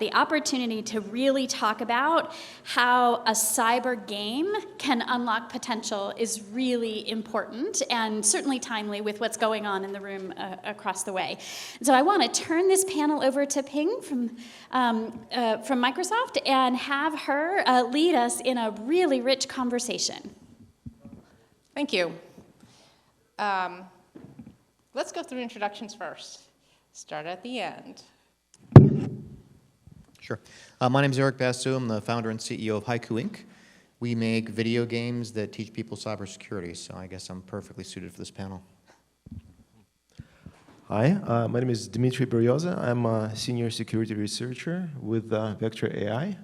the opportunity to really talk about how a cyber game can unlock potential is really important and certainly timely with what's going on in the room across the way. And so I want to turn this panel over to Ping from Microsoft and have her lead us in a really rich conversation. Thank you. Let's go through introductions first. Start at the end. Sure. My name is Eric Basu. I'm the founder and CEO of Haiku, Inc. We make video games that teach people cybersecurity, so I guess I'm perfectly suited for this panel. Hi, my name is Dmitriy Beryoza. I'm a senior security researcher with Vectra AI.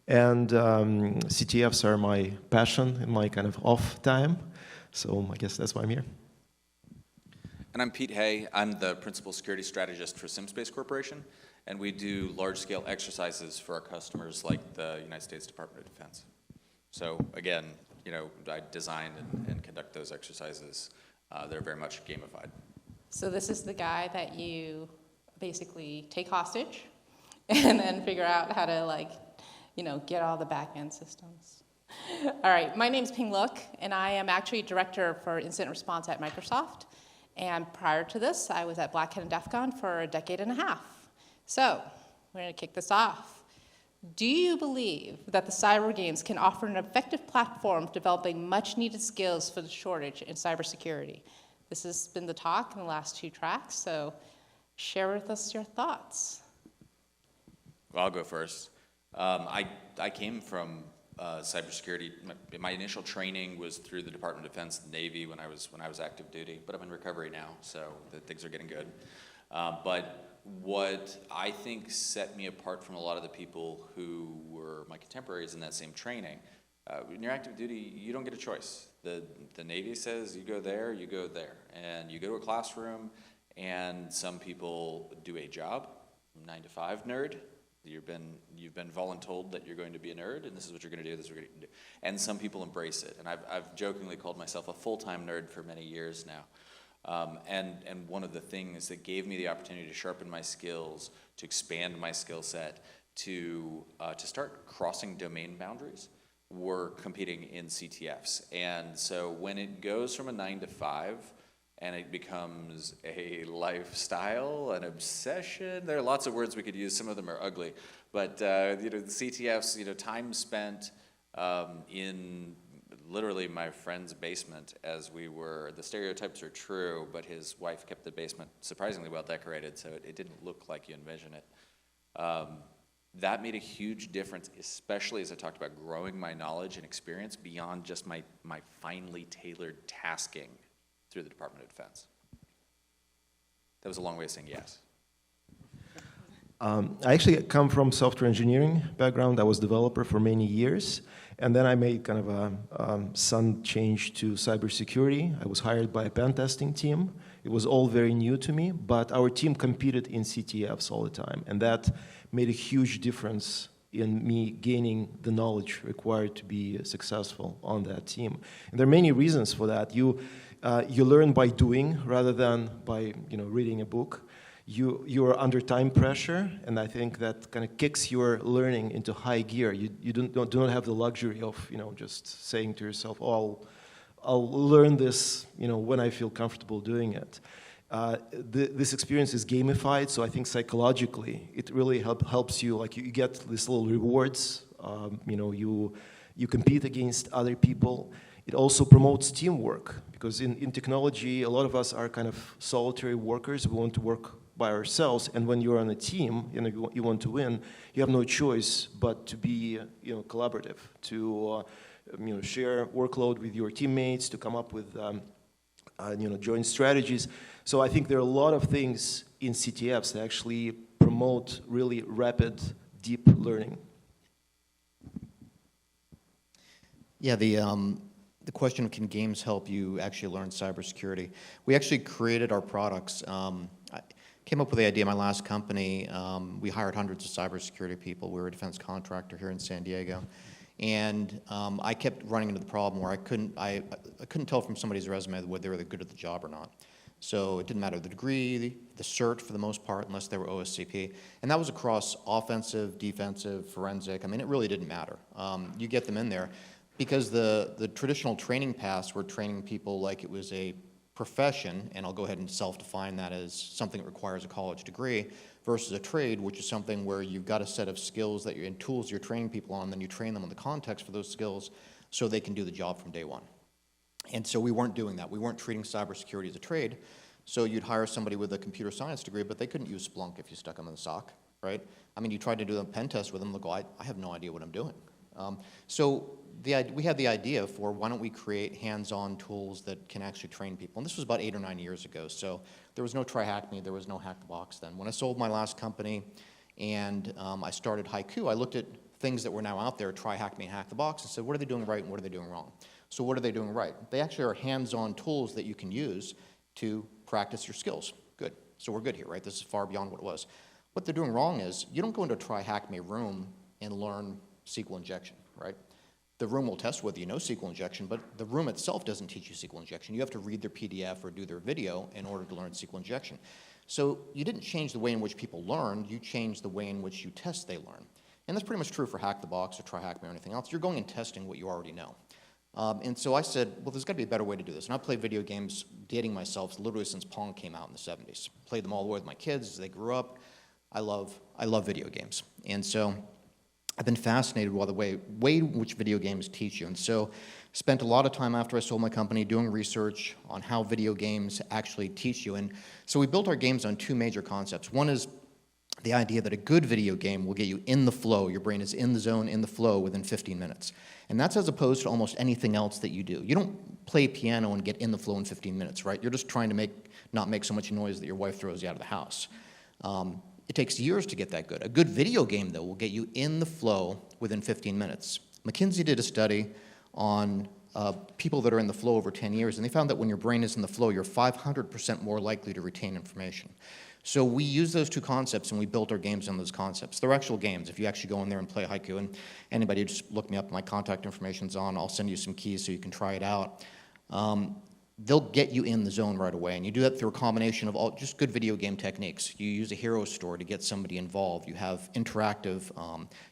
And CTFs are my passion in my kind of off time. So I guess that's why I'm here. And I'm Pete Hay. I'm the principal security strategist for SimSpace Corporation. And we do large-scale exercises for our customers like the United States Department of Defense. So again, I design and conduct those exercises. They're very much gamified. So this is the guy that you basically take hostage and then figure out how to get all the back-end systems. All right, my name's Ping Look, and I am actually director for incident response at Microsoft. And prior to this, I was at Black Hat and DEF CON for a decade and a half. So, we're going to kick this off. Do you believe that the cyber games can offer an effective platform for developing much-needed skills for the shortage in cybersecurity? This has been the talk in the last 2 tracks, so share with us your thoughts. Well, I'll go first. I came from cybersecurity. My initial training was through the Department of Defense, the Navy, when I was active duty. But I'm in recovery now, so things are getting good. But what I think set me apart from a lot of the people who were my contemporaries in that same training, when you're active duty, you don't get a choice. The Navy says you go there, and you go to a classroom, and some people do a job, 9 to 5 nerd. You've been voluntold that you're going to be a nerd, and this is what you're going to do, this is what you're going to do. And some people embrace it. And I've jokingly called myself a full-time nerd for many years now. And one of the things that gave me the opportunity to sharpen my skills, to expand my skill set, to start crossing domain boundaries, were competing in CTFs. And so when it goes from a 9 to 5, and it becomes a lifestyle, an obsession. There are lots of words we could use. Some of them are ugly, but the CTFs, time spent in literally my friend's basement as we were. The stereotypes are true, but his wife kept the basement surprisingly well decorated, so it didn't look like you envision it. That made a huge difference, especially as I talked about growing my knowledge and experience beyond just my finely tailored tasking through the Department of Defense. That was a long way of saying yes. I actually come from software engineering background. I was a developer for many years. And then I made kind of a sudden change to cybersecurity. I was hired by a pen testing team. It was all very new to me, but our team competed in CTFs all the time. And that made a huge difference in me gaining the knowledge required to be successful on that team. And there are many reasons for that. You learn by doing rather than by reading a book. You are under time pressure, and I think that kind of kicks your learning into high gear. You do not have the luxury of just saying to yourself, "Oh, I'll learn this when I feel comfortable doing it." This experience is gamified, so I think psychologically it really helps you. Like you get these little rewards. You compete against other people. It also promotes teamwork because in technology, a lot of us are kind of solitary workers. We want to work by ourselves, and when you're on a team, you want to win. You have no choice but to be, collaborative, to, share workload with your teammates, to come up with, joint strategies. So I think there are a lot of things in CTFs that actually promote really rapid, deep learning. Yeah, the question of can games help you actually learn cybersecurity? We actually created our products. I came up with the idea in my last company. We hired hundreds of cybersecurity people. We were a defense contractor here in San Diego. And I kept running into the problem where I couldn't tell from somebody's resume whether they were good at the job or not. So it didn't matter the degree, the cert for the most part, unless they were OSCP. And that was across offensive, defensive, forensic. I mean, it really didn't matter. You get them in there because the traditional training paths were training people like it was a profession, and I'll go ahead and self-define that as something that requires a college degree, versus a trade, which is something where you've got a set of skills that and tools you're training people on, then you train them on the context for those skills so they can do the job from day one. And so we weren't doing that. We weren't treating cybersecurity as a trade. So you'd hire somebody with a computer science degree, but they couldn't use Splunk if you stuck them in the sock, right? I mean, you tried to do a pen test with them, they'll go, I have no idea what I'm doing. So we had the idea for why don't we create hands-on tools that can actually train people. And this was about 8 or 9 years ago. So there was no Try Hack Me, there was no Hack the Box then. When I sold my last company and I started Haiku, I looked at things that were now out there, Try Hack Me and Hack the Box, and said, what are they doing right and what are they doing wrong? So what are they doing right? They actually are hands-on tools that you can use to practice your skills. Good. So we're good here, right? This is far beyond what it was. What they're doing wrong is you don't go into a Try Hack Me room and learn SQL injection, right? The room will test whether you know SQL injection, but the room itself doesn't teach you SQL injection. You have to read their PDF or do their video in order to learn SQL injection. So you didn't change the way in which people learn, you changed the way in which you test they learn. And that's pretty much true for Hack the Box or Try Hack Me or anything else. You're going and testing what you already know. And so I said, well, there's got to be a better way to do this. And I've played video games, dating myself, literally since Pong came out in the 70s. Played them all the way with my kids as they grew up. I love video games. And so I've been fascinated by the way in which video games teach you. And so spent a lot of time after I sold my company doing research on how video games actually teach you. And so we built our games on 2 major concepts. One is the idea that a good video game will get you in the flow. Your brain is in the zone, in the flow within 15 minutes. And that's as opposed to almost anything else that you do. You don't play piano and get in the flow in 15 minutes, right? You're just trying to not make so much noise that your wife throws you out of the house. It takes years to get that good. A good video game, though, will get you in the flow within 15 minutes. McKinsey did a study on people that are in the flow over 10 years, and they found that when your brain is in the flow, you're 500% more likely to retain information. So we use those 2 concepts, and we built our games on those concepts. They're actual games. If you actually go in there and play Haiku, and anybody just look me up, my contact information's on. I'll send you some keys so you can try it out. They'll get you in the zone right away, and you do that through a combination of all just good video game techniques. You use a hero story to get somebody involved. You have interactive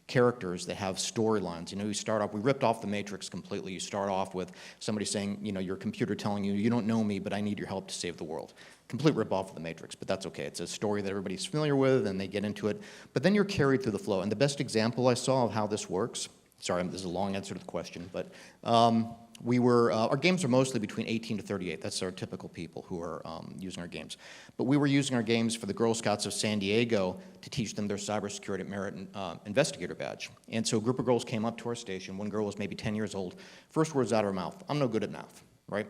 characters that have storylines. You know, we ripped off the Matrix completely. You start off with somebody saying, you know, your computer telling you, you don't know me, but I need your help to save the world. Complete rip-off of the Matrix, but that's okay. It's a story that everybody's familiar with, and they get into it. But then you're carried through the flow. And the best example I saw of how this works, sorry, this is a long answer to the question, but our games are mostly between 18 to 38. That's our typical people who are using our games. But we were using our games for the Girl Scouts of San Diego to teach them their Cybersecurity Merit Investigator badge. And so a group of girls came up to our station. One girl was maybe 10 years old. First words out of her mouth, I'm no good at math, right?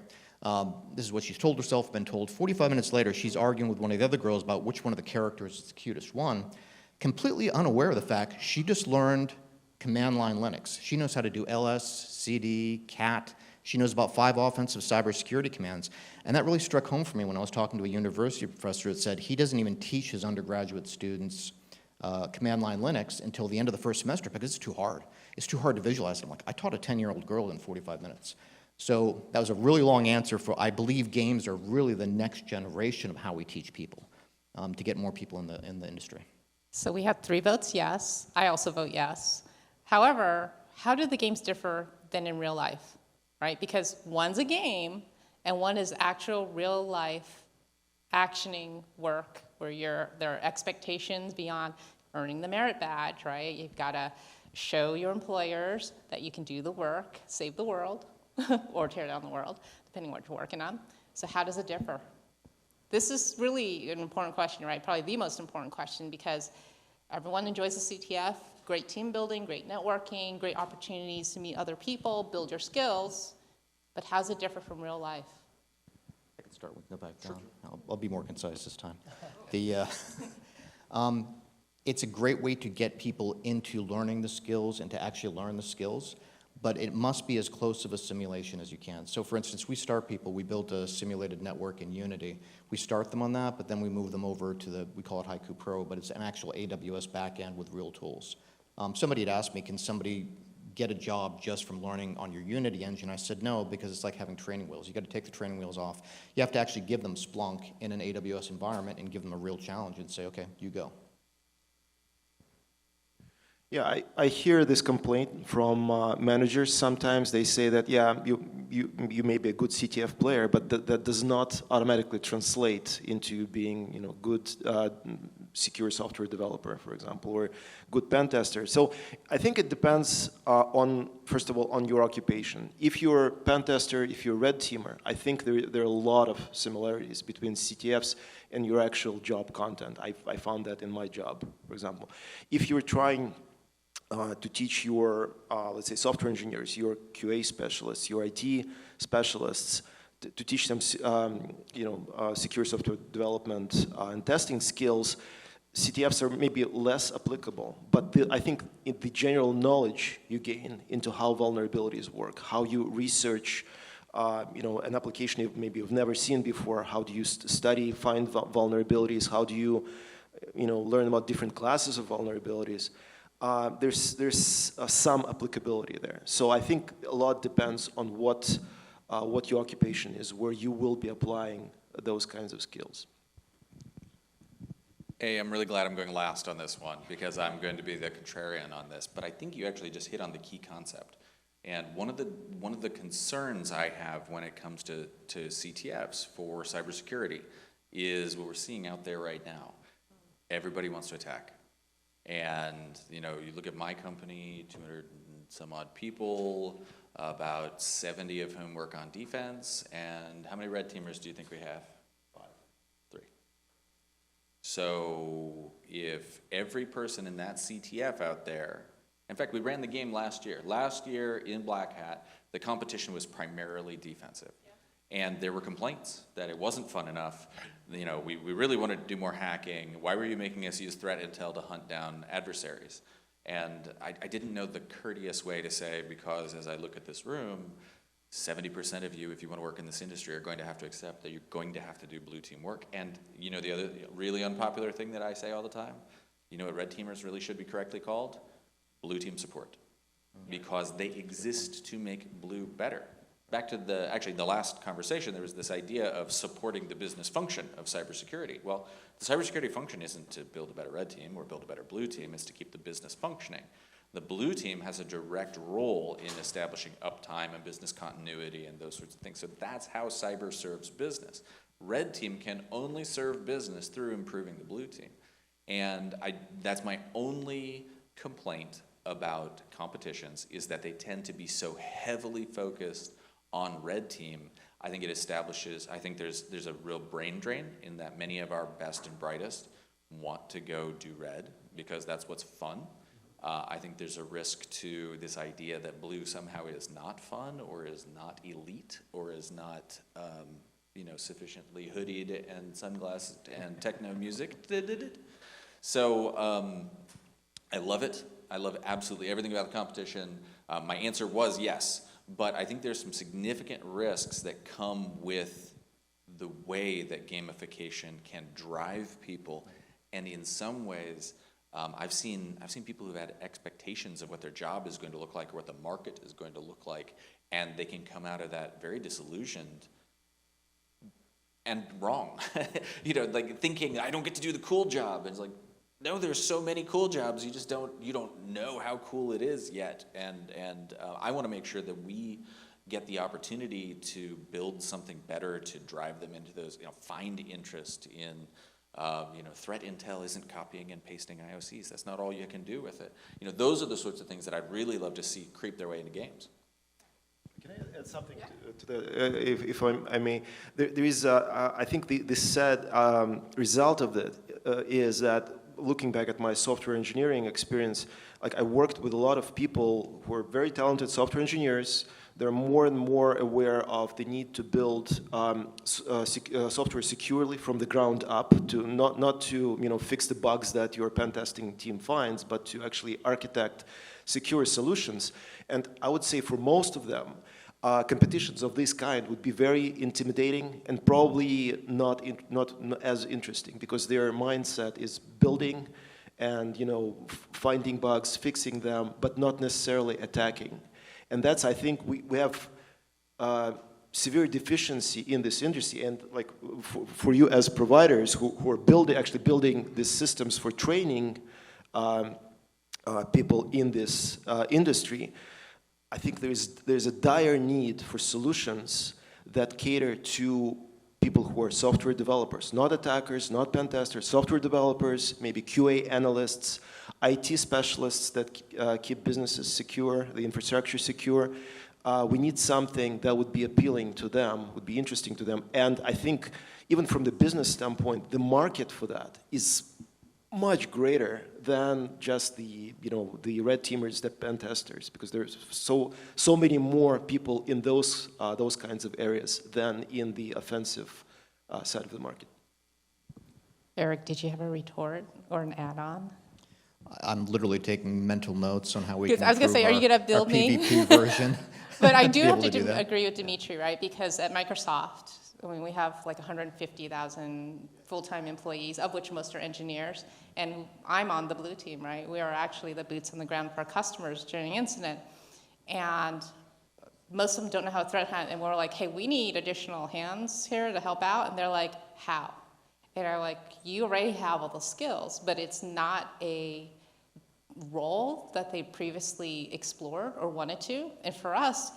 This is what she's told herself, been told. 45 minutes later, she's arguing with one of the other girls about which one of the characters is the cutest one, completely unaware of the fact she just learned command line Linux. She knows how to do ls, cd, cat. She knows about 5 offensive cybersecurity commands. And that really struck home for me when I was talking to a university professor that said he doesn't even teach his undergraduate students command line Linux until the end of the first semester because it's too hard. It's too hard to visualize. I'm like, I taught a 10-year-old girl in 45 minutes. So that was a really long answer for, I believe games are really the next generation of how we teach people to get more people in the industry. So we had 3 votes yes. I also vote yes. However, how do the games differ than in real life, right? Because one's a game and one is actual real life actioning work where there are expectations beyond earning the merit badge, right? You've got to show your employers that you can do the work, save the world, or tear down the world, depending on what you're working on. So how does it differ? This is really an important question, right? Probably the most important question because everyone enjoys the CTF, great team building, great networking, great opportunities to meet other people, build your skills, but how does it differ from real life? I can start with no back down. I'll be more concise this time. It's a great way to get people into learning the skills and to actually learn the skills, but it must be as close of a simulation as you can. So for instance, we built a simulated network in Unity. We start them on that, but then we move them over to we call it Haiku Pro, but it's an actual AWS backend with real tools. Somebody had asked me, can somebody get a job just from learning on your Unity engine? I said no, because it's like having training wheels. You got to take the training wheels off. You have to actually give them Splunk in an AWS environment and give them a real challenge and say, okay, you go. Yeah, I hear this complaint from managers. Sometimes they say that, yeah, you may be a good CTF player, but that does not automatically translate into being, good secure software developer, for example, or good pen tester. So I think it depends first of all, on your occupation. If you're a pen tester, if you're a red teamer, I think there are a lot of similarities between CTFs and your actual job content. I found that in my job, for example. If you're trying to teach your, let's say, software engineers, your QA specialists, your IT specialists, to teach them, secure software development and testing skills, CTFs are maybe less applicable. But I think the general knowledge you gain into how vulnerabilities work, how you research, an application maybe you've never seen before, how do you study, find vulnerabilities, how do you, learn about different classes of vulnerabilities. There's some applicability there. So I think a lot depends on what your occupation is, where you will be applying those kinds of skills. Hey, I'm really glad I'm going last on this one because I'm going to be the contrarian on this. But I think you actually just hit on the key concept. And one of the concerns I have when it comes to CTFs for cybersecurity is what we're seeing out there right now. Everybody wants to attack. And, you look at my company, 200 and some odd people, about 70 of whom work on defense. And how many red teamers do you think we have? 5. 3. So if every person in that CTF out there, in fact, we ran the game last year. Last year in Black Hat, the competition was primarily defensive. And there were complaints that it wasn't fun enough. We really wanted to do more hacking. Why were you making us use threat intel to hunt down adversaries? And I didn't know the courteous way to say, because as I look at this room, 70% of you, if you want to work in this industry, are going to have to accept that you're going to have to do blue team work. And the other really unpopular thing that I say all the time, what red teamers really should be correctly called? Blue team support. Because they exist to make blue better. Back to the last conversation, there was this idea of supporting the business function of cybersecurity. Well, the cybersecurity function isn't to build a better red team or build a better blue team, it's to keep the business functioning. The blue team has a direct role in establishing uptime and business continuity and those sorts of things. So that's how cyber serves business. Red team can only serve business through improving the blue team. And that's my only complaint about competitions, is that they tend to be so heavily focused on red team. I think there's a real brain drain in that many of our best and brightest want to go do red because that's what's fun. I think there's a risk to this idea that blue somehow is not fun or is not elite or is not sufficiently hoodied and sunglassed and techno music. So I love it. I love absolutely everything about the competition. My answer was yes. But I think there's some significant risks that come with the way that gamification can drive people, and in some ways, I've seen people who've had expectations of what their job is going to look like or what the market is going to look like, and they can come out of that very disillusioned and wrong. Like thinking I don't get to do the cool job, and it's like, no, there's so many cool jobs. You just don't know how cool it is yet, and I want to make sure that we get the opportunity to build something better to drive them into those. Find interest in. Threat intel isn't copying and pasting IOCs. That's not all you can do with it. Those are the sorts of things that I'd really love to see creep their way into games. Can I add something to that, if I may? There is, I think, the sad result of that is that, looking back at my software engineering experience, I worked with a lot of people who are very talented software engineers. They're more and more aware of the need to build software securely from the ground up, to not to fix the bugs that your pen testing team finds, but to actually architect secure solutions. And I would say for most of them, competitions of this kind would be very intimidating and probably not as interesting, because their mindset is building and finding bugs, fixing them, but not necessarily attacking. And that's, I think, we have severe deficiency in this industry. And like for you as providers who are actually building these systems for training people in this industry, I think there's a dire need for solutions that cater to people who are software developers, not attackers, not pen testers, software developers, maybe QA analysts, IT specialists that keep businesses secure, the infrastructure secure. We need something that would be appealing to them, would be interesting to them. And I think even from the business standpoint, the market for that is much greater than just the red teamers, the pen testers, because there's so many more people in those kinds of areas than in the offensive side of the market. Eric, did you have a retort or an add-on? I'm literally taking mental notes on how we Because can I was going to say, are you going to build our me? PvP version. But I do have able to do that. agree with Dmitry, right? Because at Microsoft, I mean, we have like 150,000 full-time employees, of which most are engineers, and I'm on the blue team, right? We are actually the boots on the ground for our customers during an incident, and most of them don't know how to threat hunt, and we're like, hey, we need additional hands here to help out, and they're like, how? And they're like, you already have all the skills, but it's not a role that they previously explored or wanted to. And for us,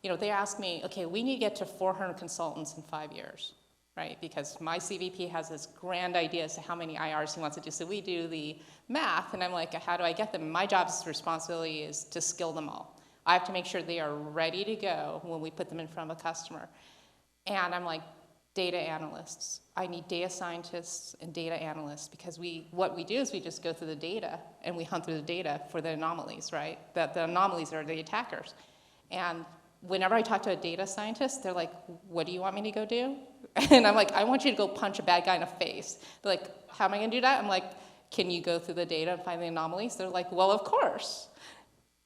they asked me, okay, we need to get to 400 consultants in 5 years, right? Because my CVP has this grand idea as to how many IRs he wants to do. So we do the math, and I'm like, how do I get them? My job's responsibility is to skill them all. I have to make sure they are ready to go when we put them in front of a customer. And I'm like, data analysts. I need data scientists and data analysts, because what we do is we just go through the data and we hunt through the data for the anomalies, right? That the anomalies are the attackers. And whenever I talk to a data scientist, they're like, what do you want me to go do? And I'm like, I want you to go punch a bad guy in the face. They're like, how am I going to do that? I'm like, can you go through the data and find the anomalies? They're like, well, of course.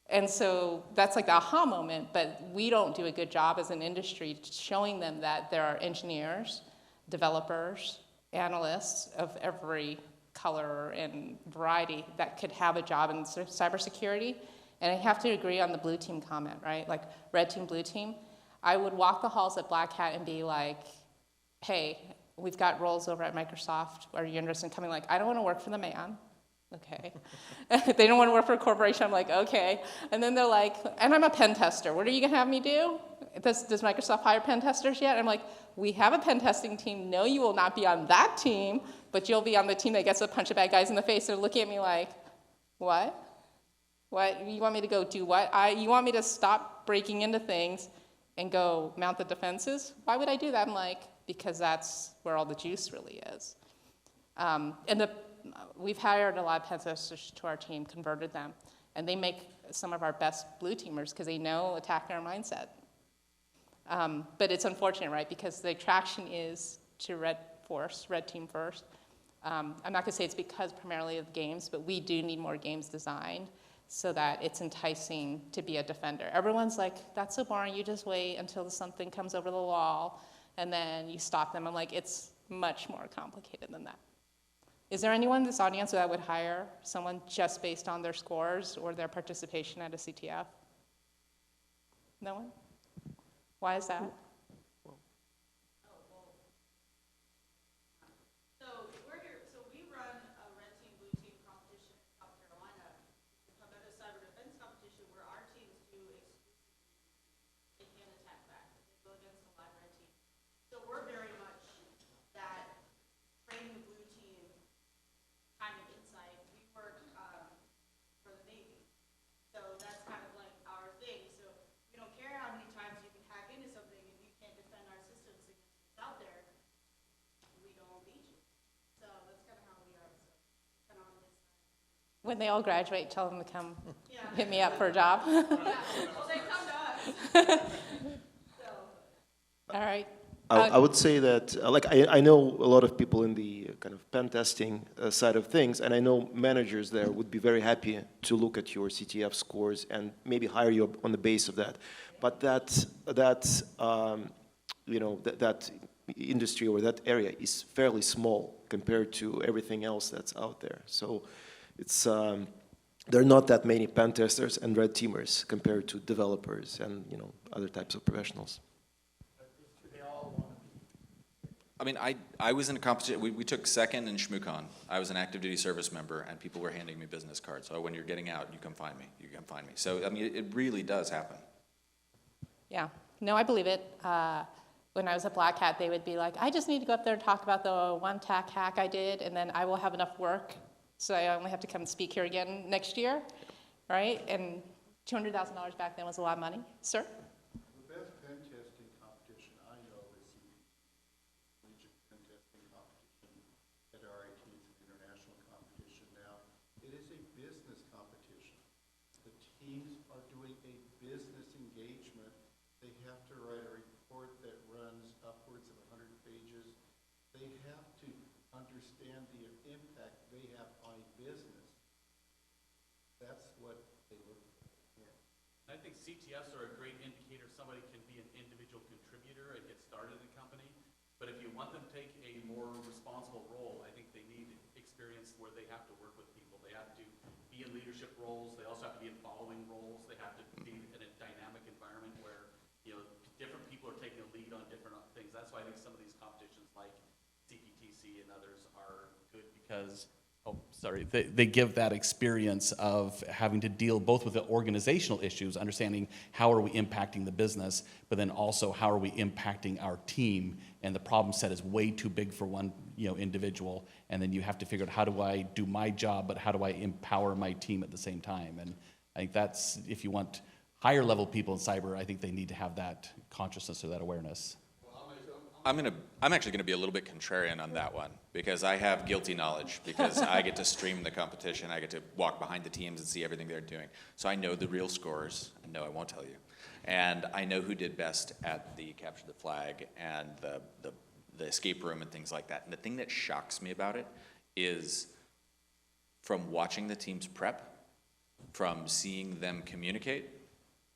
And so that's like the aha moment, but we don't do a good job as an industry showing them that there are engineers, developers, analysts of every color and variety that could have a job in cybersecurity. And I have to agree on the blue team comment, right? Like red team, blue team. I would walk the halls at Black Hat and be like, hey, we've got roles over at Microsoft. Are you interested in coming? Like, I don't want to work for the man. Okay. They don't want to work for a corporation. I'm like, okay. And then they're like, and I'm a pen tester. What are you going to have me do? Does Microsoft hire pen testers yet? I'm like, we have a pen testing team. No, you will not be on that team, but you'll be on the team that gets to punch the bad guys in the face. They're looking at me like, what? What? You want me to go do what? You want me to stop breaking into things and go mount the defenses? Why would I do that? I'm like, because that's where all the juice really is. We've hired a lot of pen testers to our team, converted them, and they make some of our best blue teamers because they know attacker mindset. But it's unfortunate, right? Because the attraction is to red team first. I'm not going to say it's because primarily of games, but we do need more games designed so that it's enticing to be a defender. Everyone's like, that's so boring. You just wait until something comes over the wall, and then you stop them. I'm like, it's much more complicated than that. Is there anyone in this audience that would hire someone just based on their scores or their participation at a CTF? No one? Why is that? When they all graduate, tell them to come hit me up for a job. Well, they come to us. All right. I would say that, I know a lot of people in the kind of pen testing side of things, and I know managers there would be very happy to look at your CTF scores and maybe hire you on the base of that. But that industry or that area is fairly small compared to everything else that's out there. So it's there are not that many pen testers and red teamers compared to developers and other types of professionals. I mean, I was in a competition. We took second in ShmooCon. I was an active duty service member, and people were handing me business cards. So when you're getting out, you come find me. You come find me. So I mean, it really does happen. Yeah, no, I believe it. When I was at Black Hat, they would be like, I just need to go up there and talk about the one TAC hack I did, and then I will have enough work, so I only have to come and speak here again next year, right? And $200,000 back then was a lot of money. Sir? The best pen testing competition I know is the Collegiate Pen Testing Competition at RIT. It's an international competition now. It is a business competition. The teams are doing a business engagement. They have to write a report that runs upwards of 100 pages. They have to understand the impact they have on a business. That's what they look for. I think CTFs are a great indicator. Somebody can be an individual contributor and get started in a company. But if you want them to take a more responsible role, I think they need experience where they have to work with people. They have to be in leadership roles. They also have to be in following roles. They have to be in a dynamic environment where different people are taking a lead on different things. That's why I think some of these competitions like CPTC and others are good because they give that experience of having to deal both with the organizational issues, understanding how are we impacting the business, but then also how are we impacting our team, and the problem set is way too big for one individual, and then you have to figure out how do I do my job, but how do I empower my team at the same time. And I think that's, if you want higher level people in cyber, I think they need to have that consciousness or that awareness. I'm actually gonna be a little bit contrarian on that one because I have guilty knowledge because I get to stream the competition. I get to walk behind the teams and see everything they're doing. So I know the real scores. And no, I won't tell you. And I know who did best at the capture the flag and the escape room and things like that. And the thing that shocks me about it is from watching the teams prep, from seeing them communicate,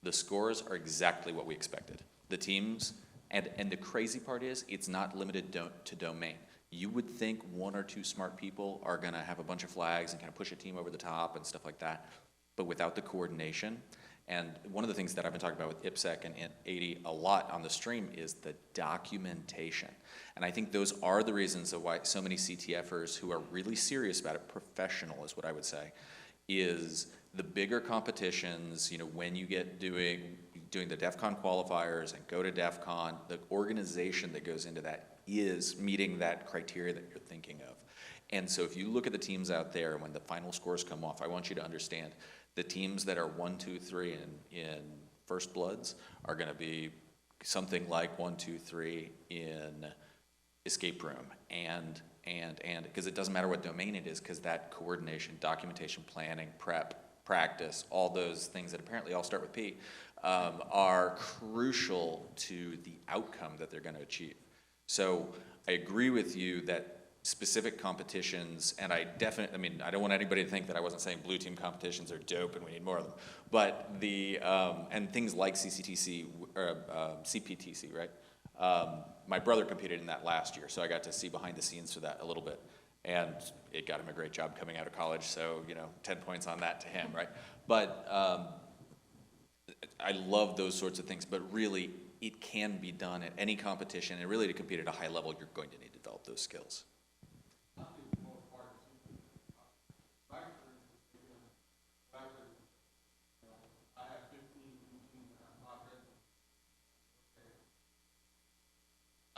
the scores are exactly what we expected. The teams, and the crazy part is, it's not limited to domain. You would think one or two smart people are gonna have a bunch of flags and kind of push a team over the top and stuff like that, but without the coordination. And one of the things that I've been talking about with IPSEC and 80 a lot on the stream is the documentation. And I think those are the reasons of why so many CTFers who are really serious about it, professional is what I would say, is the bigger competitions, when you get doing the DEF CON qualifiers and go to DEF CON, the organization that goes into that is meeting that criteria that you're thinking of. And so if you look at the teams out there and when the final scores come off, I want you to understand the teams that are 1, 2, 3 in First Bloods are gonna be something like 1, 2, 3 in Escape Room and because it doesn't matter what domain it is, because that coordination, documentation, planning, prep, practice, all those things that apparently all start with P, are crucial to the outcome that they're going to achieve. So I agree with you that specific competitions, and I don't want anybody to think that I wasn't saying blue team competitions are dope and we need more of them, but and things like CCTC, or CPTC, right? My brother competed in that last year, so I got to see behind the scenes for that a little bit. And it got him a great job coming out of college, so 10 points on that to him, right? But I love those sorts of things, but really it can be done at any competition, and really to compete at a high level, you're going to need to develop those skills.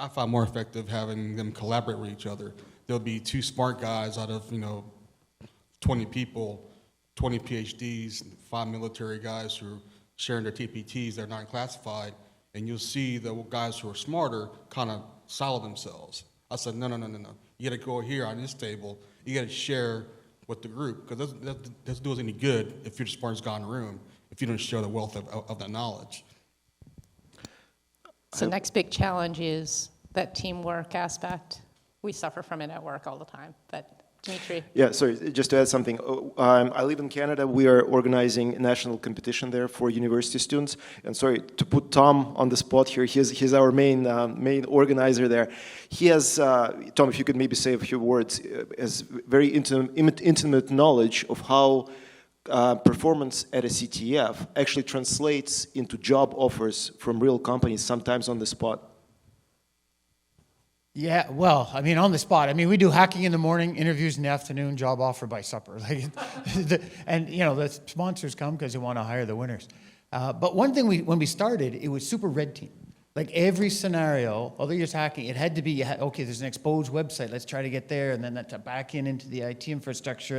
I find more effective having them collaborate with each other. There'll be two smart guys out of 20 people, 20 PhDs, 5 military guys who are sharing their TPTs. They're not classified, and you'll see the guys who are smarter kind of silo themselves. I said, no. You got to go here on this table. You got to share with the group, because that doesn't do us any good if you're the smartest guy in the room if you don't share the wealth of that knowledge. So next big challenge is that teamwork aspect. We suffer from it at work all the time, but Dmitry. Yeah, sorry, just to add something. I live in Canada. We are organizing a national competition there for university students. And sorry, to put Tom on the spot here, he's our main organizer there. He has, Tom, if you could maybe say a few words, has very intimate knowledge of how performance at a CTF actually translates into job offers from real companies, sometimes on the spot. Yeah, well, I mean, on the spot. I mean, we do hacking in the morning, interviews in the afternoon, job offer by supper. Like, and, you know, the sponsors come because they want to hire the winners. But one thing, when we started, it was super red team. Like every scenario, although you're just hacking, it had to be, okay, there's an exposed website, let's try to get there, and then that's back into the IT infrastructure.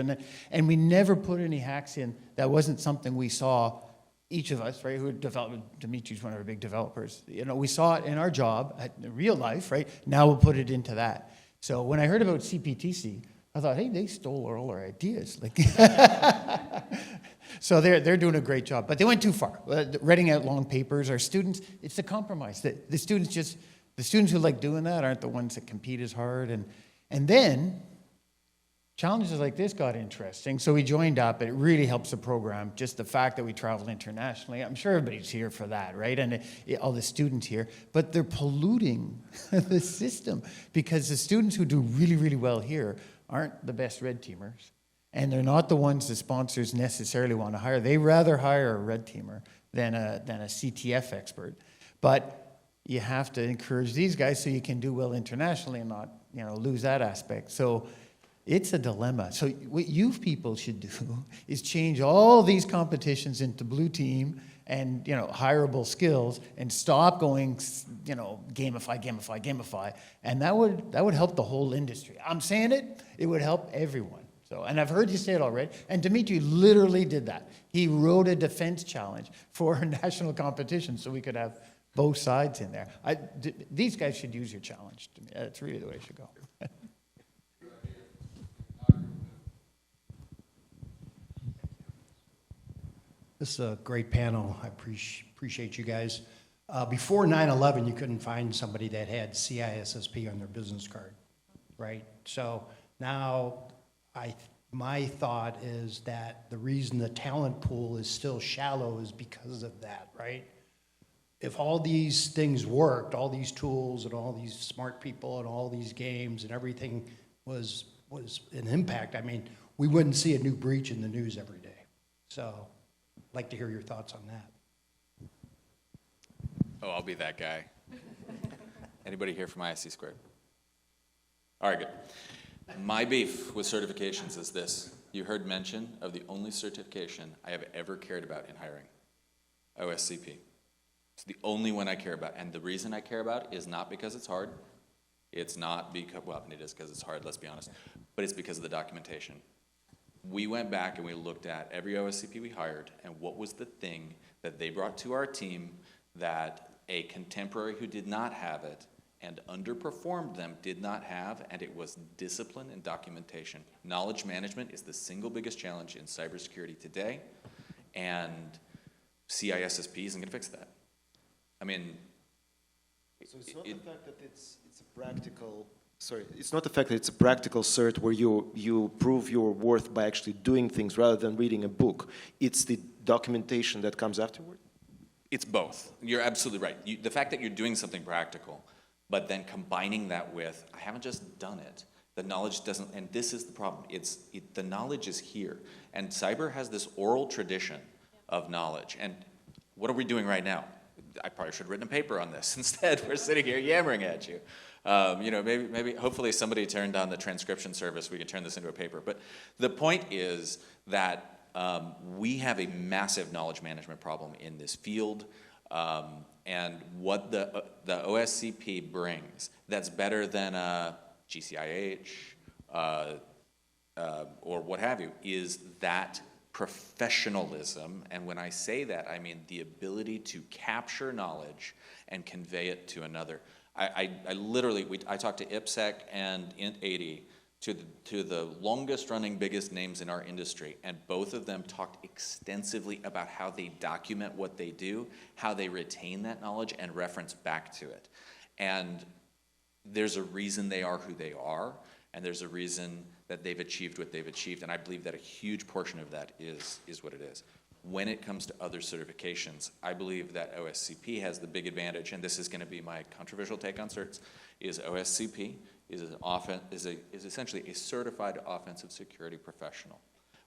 And we never put any hacks in. That wasn't something we saw, each of us, right, who developed, Dmitry's one of our big developers. You know, we saw it in our job, in real life, right? Now we'll put it into that. So when I heard about CPTC, I thought, hey, they stole all our ideas. Like, so they're doing a great job, but they went too far. Writing out long papers, our students, it's a compromise. The students who like doing that aren't the ones that compete as hard. And then challenges like this got interesting, so we joined up. It really helps the program, just the fact that we travel internationally. I'm sure everybody's here for that, right? And all the students here, but they're polluting the system because the students who do really, really well here aren't the best red teamers, and they're not the ones the sponsors necessarily want to hire. They rather hire a red teamer than a CTF expert. But you have to encourage these guys so you can do well internationally and not, you know, lose that aspect. So it's a dilemma. So what you people should do is change all these competitions into blue team and, you know, hireable skills, and stop going, you know, gamify. And that would help the whole industry. I'm saying it would help everyone. So, and I've heard you say it already. And Dmitry literally did that. He wrote a defense challenge for a national competition so we could have both sides in there. These guys should use your challenge. That's really the way it should go. This is a great panel. I appreciate you guys. Before 9/11, you couldn't find somebody that had CISSP on their business card, right? So now, my thought is that the reason the talent pool is still shallow is because of that, right? If all these things worked, all these tools and all these smart people and all these games and everything was an impact, I mean, we wouldn't see a new breach in the news every day. So I'd like to hear your thoughts on that. Oh, I'll be that guy. Anybody here from IC3? All right, good. My beef with certifications is this. You heard mention of the only certification I have ever cared about in hiring, OSCP. It's the only one I care about. And the reason I care about is not because it's hard. It's not because, well, it is because it's hard, let's be honest. But it's because of the documentation. We went back and we looked at every OSCP we hired and what was the thing that they brought to our team that a contemporary who did not have it and underperformed them did not have, and it was discipline and documentation. Knowledge management is the single biggest challenge in cybersecurity today, and CISSP isn't going to fix that. I mean, so it's not the fact that it's a practical. Sorry, it's not the fact that it's a practical cert where you prove your worth by actually doing things rather than reading a book. It's the documentation that comes afterward. It's both. You're absolutely right. The fact that you're doing something practical, but then combining that with, I haven't just done it. The knowledge doesn't, and this is the problem. The knowledge is here. And cyber has this oral tradition of knowledge. And what are we doing right now? I probably should have written a paper on this. Instead, we're sitting here yammering at you. You know, maybe, hopefully somebody turned on the transcription service. We can turn this into a paper. But the point is that we have a massive knowledge management problem in this field. And what the OSCP brings that's better than a GCIH or what have you is that professionalism. And when I say that, I mean the ability to capture knowledge and convey it to another. I literally, I talked to IPSEC and Int80, to the longest running, biggest names in our industry, and both of them talked extensively about how they document what they do, how they retain that knowledge and reference back to it. And there's a reason they are who they are, And there's a reason that they've achieved what they've achieved, and I believe that a huge portion of that is what it is. When it comes to other certifications, I believe that OSCP has the big advantage, and this is going to be my controversial take on certs, is OSCP is essentially a certified offensive security professional,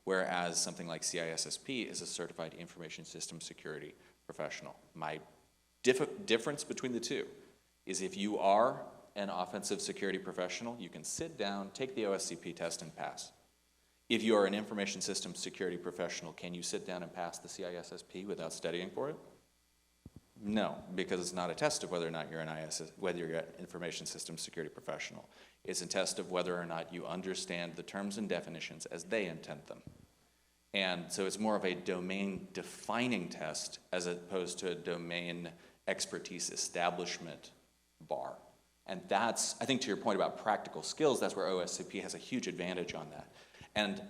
whereas something like CISSP is a certified information system security professional. My difference between the two is if you are an offensive security professional, you can sit down, take the OSCP test, and pass. If you are an information systems security professional, can you sit down and pass the CISSP without studying for it? No, because it's not a test of whether or not you're whether you're an information systems security professional. It's a test of whether or not you understand the terms and definitions as they intend them. And so it's more of a domain-defining test as opposed to a domain expertise establishment bar. And that's, I think to your point about practical skills, that's where OSCP has a huge advantage on that. And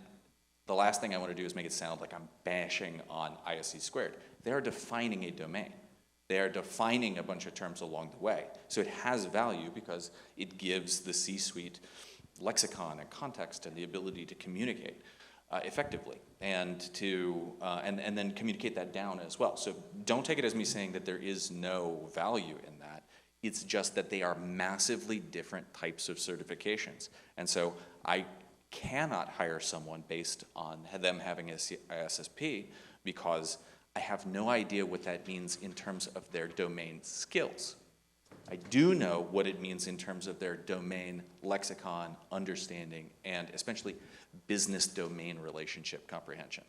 the last thing I want to do is make it sound like I'm bashing on ISC2. They are defining a domain. They are defining a bunch of terms along the way. So it has value because it gives the C-suite lexicon and context and the ability to communicate effectively and to and then communicate that down as well. So don't take it as me saying that there is no value in that. It's just that they are massively different types of certifications. And so I cannot hire someone based on them having a ISSP because I have no idea what that means in terms of their domain skills. I do know what it means in terms of their domain lexicon, understanding, and especially business domain relationship comprehension.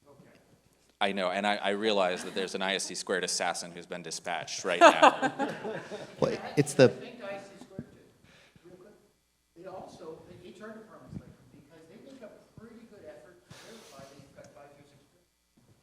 Okay. I know, and I realize that there's an ISC2 assassin who's been dispatched right now. Well, it's the... They also, the HR departments like them because they make a pretty good effort to verify that you've got 5 years experience.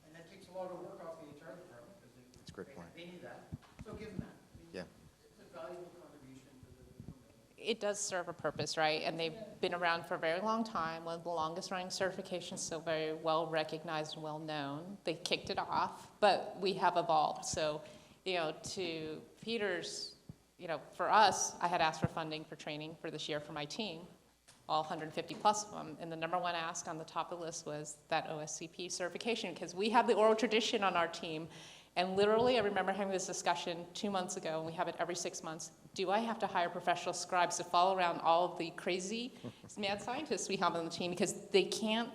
And that takes a lot of work off the HR department because That's a great point. they need that. So give them that. Yeah. It's a valuable contribution to the domain. It does serve a purpose, right? And they've been around for a very long time, one of the longest running certifications, so very well recognized and well known. They kicked it off, but we have evolved. So, to Peter's, for us, I had asked for funding for training for this year for my team, all 150 plus of them, and the number one ask on the top of the list was that OSCP certification, because we have the oral tradition on our team, and literally I remember having this discussion 2 months ago, and we have it every 6 months. Do I have to hire professional scribes to follow around all of the crazy mad scientists we have on the team, because they can't,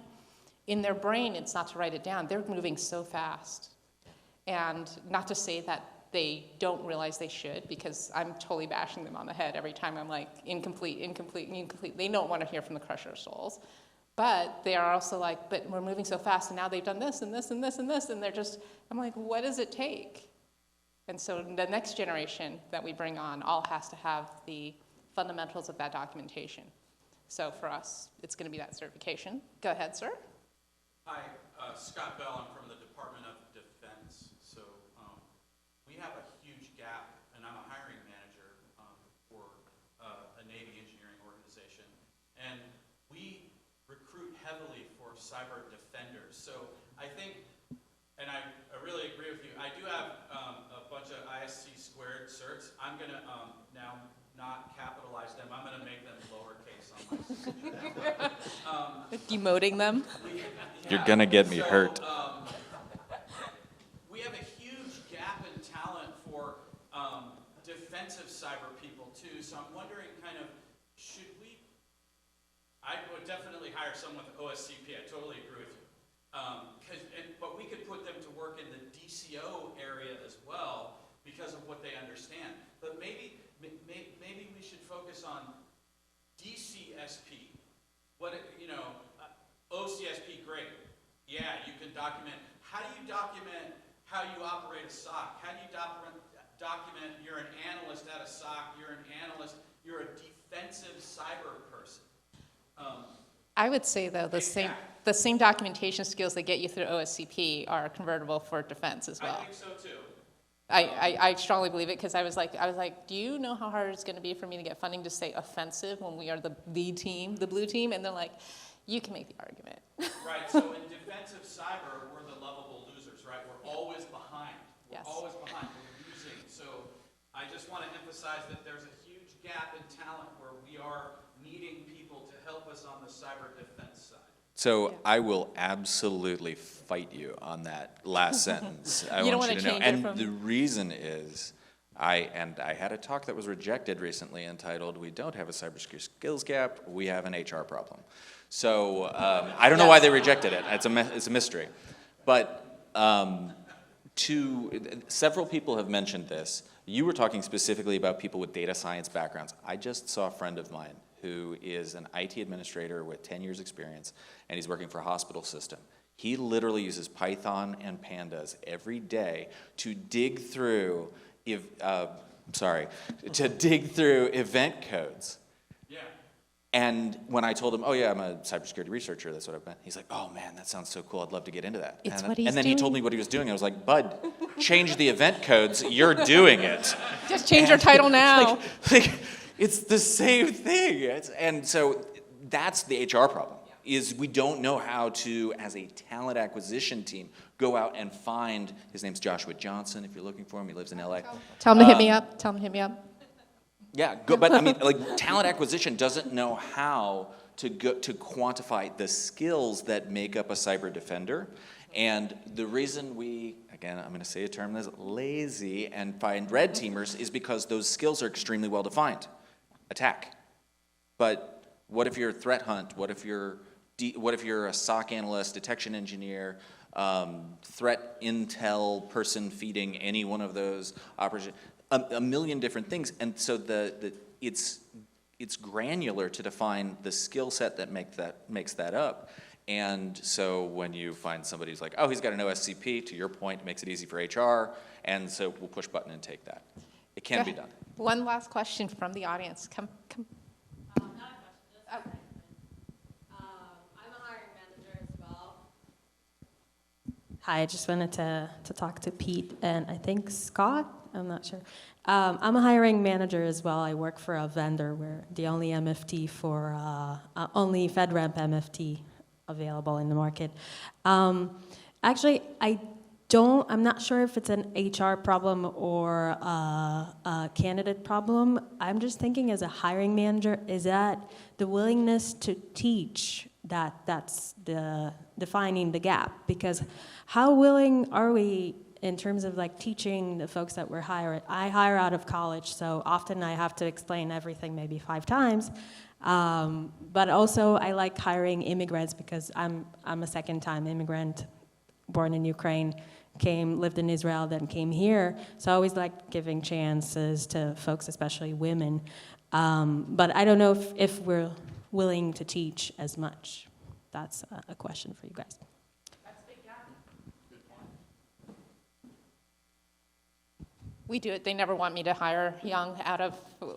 in their brain, it's not to write it down. They're moving so fast. And not to say that they don't realize they should, because I'm totally bashing them on the head every time I'm like, incomplete, incomplete, incomplete. They don't want to hear from the crusher souls. But they are also like, but we're moving so fast, and now they've done this and this and this and this, and they're just, I'm like, what does it take? And so the next generation that we bring on all has to have the fundamentals of that documentation. So for us, it's going to be that certification. Go ahead, sir. Hi, Scott Bell. I'm from the Department of Defense. So we have a huge gap, and I'm a hiring manager for a Navy engineering organization. And we recruit heavily for cyber defenders. So I think, and I really agree with you, I do have a bunch of ISC2 certs. I'm going to now not capitalize them. I'm going to make them lowercase on my Demoting them. You're going to get me hurt. We have a huge gap in talent for defensive cyber people too. So I'm wondering I would definitely hire someone with OSCP. I totally agree with you. But we could put them to work in the DCO area as well because of what they understand. But maybe we should focus on DCSP. OCSP, great. Yeah, you can document. How do you document how you operate a SOC? How do you document you're an analyst at a SOC, you're an analyst, you're a defensive cyber person? I would say, though, the same documentation skills that get you through OSCP are convertible for defense as well. I think so, too. I strongly believe it, because I was like, do you know how hard it's going to be for me to get funding to say offensive when we are the team, the blue team? And they're like, you can make the argument. Right, so in defensive cyber, we're the lovable losers, right? We're always behind. We're always behind. We're losing. So I just want to emphasize that there's a huge gap in talent where we are needing people to help us on the cyber defense side? So I will absolutely fight you on that last sentence. I You don't want wanna you to know. change it And from- the reason is, I had a talk that was rejected recently entitled, "We don't have a cybersecurity skills gap, we have an HR problem." So I don't know why they rejected it. It's a mystery. But several people have mentioned this. You were talking specifically about people with data science backgrounds. I just saw a friend of mine who is an IT administrator with 10 years experience, and he's working for a hospital system. He literally uses Python and pandas every day to dig through event codes. Yeah. And when I told him, oh yeah, I'm a cybersecurity researcher, that's what I've been, he's like, oh man, that sounds so cool, I'd love to get into that. It's and, what he's and then he told doing. me what he was doing. I was like, bud, change the event codes, you're doing it. Just change your title now. Like, it's the same thing. And so that's the HR problem, is we don't know how to, as a talent acquisition team, go out and find, his name's Joshua Johnson, if you're looking for him, he lives in LA. Tell him to hit me up. Tell him to hit me up. Yeah, but I mean, like, talent acquisition doesn't know how to quantify the skills that make up a cyber defender. And the reason we, again, I'm going to say a term that's lazy and find red teamers is because those skills are extremely well defined. Attack. But what if you're a threat hunt? What if you're a SOC analyst, detection engineer, threat intel person feeding any one of those operations? A million different things, and so it's granular to define the skill set that makes that up. And so when you find somebody who's like, oh, he's got an OSCP, to your point, it makes it easy for HR, and so we'll push button and take that. It can be done. One last question from the audience. Come. Not a question, just a statement. I'm a hiring manager as well. Hi, I just wanted to talk to Pete and I think Scott. I'm not sure. I'm a hiring manager as well. I work for a vendor. We're the only MFT only FedRAMP MFT available in the market. Actually, I'm not sure if it's an HR problem or a candidate problem. I'm just thinking as a hiring manager, is that the willingness to teach that's defining the gap? Because how willing are we in terms of like teaching the folks that we're hiring? I hire out of college, so often I have to explain everything maybe 5 times. But also I like hiring immigrants because I'm a second-time immigrant, born in Ukraine, lived in Israel, then came here. So I always like giving chances to folks, especially women. But I don't know if we're willing to teach as much. That's a question for you guys. We do it. They never want me to hire young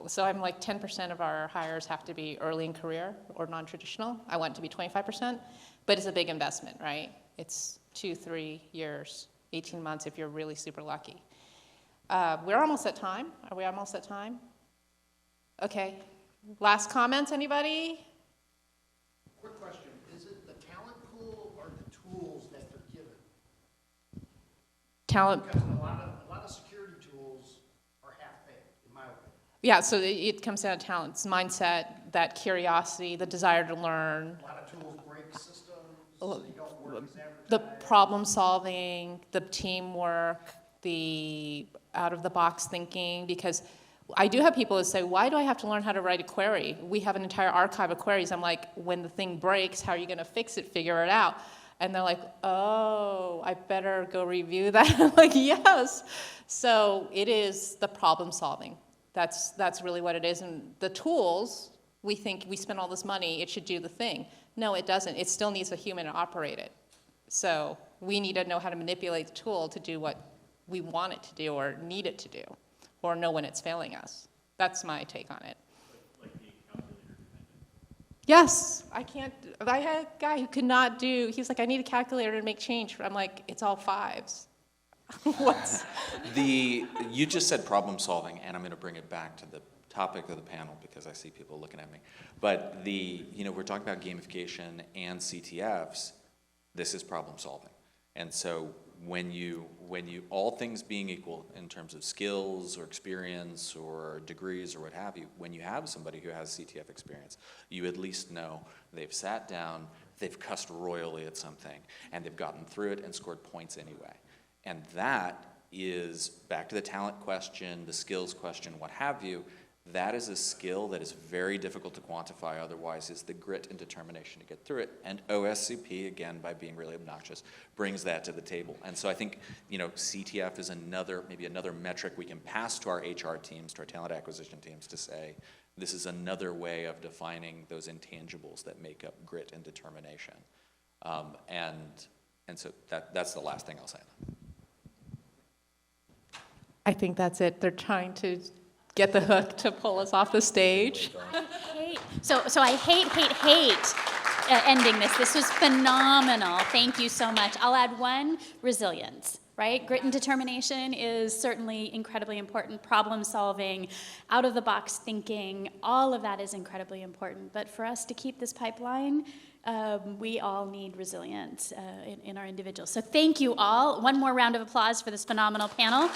so I'm like 10% of our hires have to be early in career or non-traditional. I want it to be 25%, but it's a big investment, right? It's 2-3 years, 18 months if you're really super lucky. We're almost at time. Are we almost at time? Okay. Last comments, anybody? Quick question, is it the talent pool or the tools that they're given? Talent. Because a lot of security tools are half-baked, in my opinion. Yeah, so it comes down to talents, mindset, that curiosity, the desire to learn. A lot of tools break systems, they don't work as advertised. The problem solving, the teamwork, the out-of-the-box thinking, because I do have people who say, why do I have to learn how to write a query? We have an entire archive of queries. I'm like, when the thing breaks, how are you going to fix it, figure it out? And they're like, oh, I better go review that. I'm like, yes. So it is the problem solving. That's really what it is. And the tools, we think we spend all this money, it should do the thing. No, it doesn't. It still needs a human to operate it. So we need to know how to manipulate the tool to do what we want it to do or need it to do, or know when it's failing us. That's my take on it. Like the calculator. Yes, I had a guy who could not do, he's like, I need a calculator to make change. I'm like, it's all 5s. You just said problem solving, and I'm going to bring it back to the topic of the panel because I see people looking at me. But we're talking about gamification and CTFs. This is problem solving. And so when you, all things being equal in terms of skills or experience or degrees or what have you, when you have somebody who has CTF experience, you at least know they've sat down, they've cussed royally at something, and they've gotten through it and scored points anyway. And that is, back to the talent question, the skills question, what have you, that is a skill that is very difficult to quantify otherwise, is the grit and determination to get through it. And OSCP, again, by being really obnoxious, brings that to the table. And so I think, you know, CTF is maybe another metric we can pass to our HR teams, to our talent acquisition teams, to say, this is another way of defining those intangibles that make up grit and determination. And so that's the last thing I'll say. I think that's it. They're trying to get the hook to pull us off the stage. So I hate ending this. This was phenomenal. Thank you so much. I'll add one: resilience. Right? Grit and determination is certainly incredibly important. Problem solving, out of the box thinking, all of that is incredibly important. But for us to keep this pipeline, we all need resilience in our individuals. So thank you all. One more round of applause for this phenomenal panel.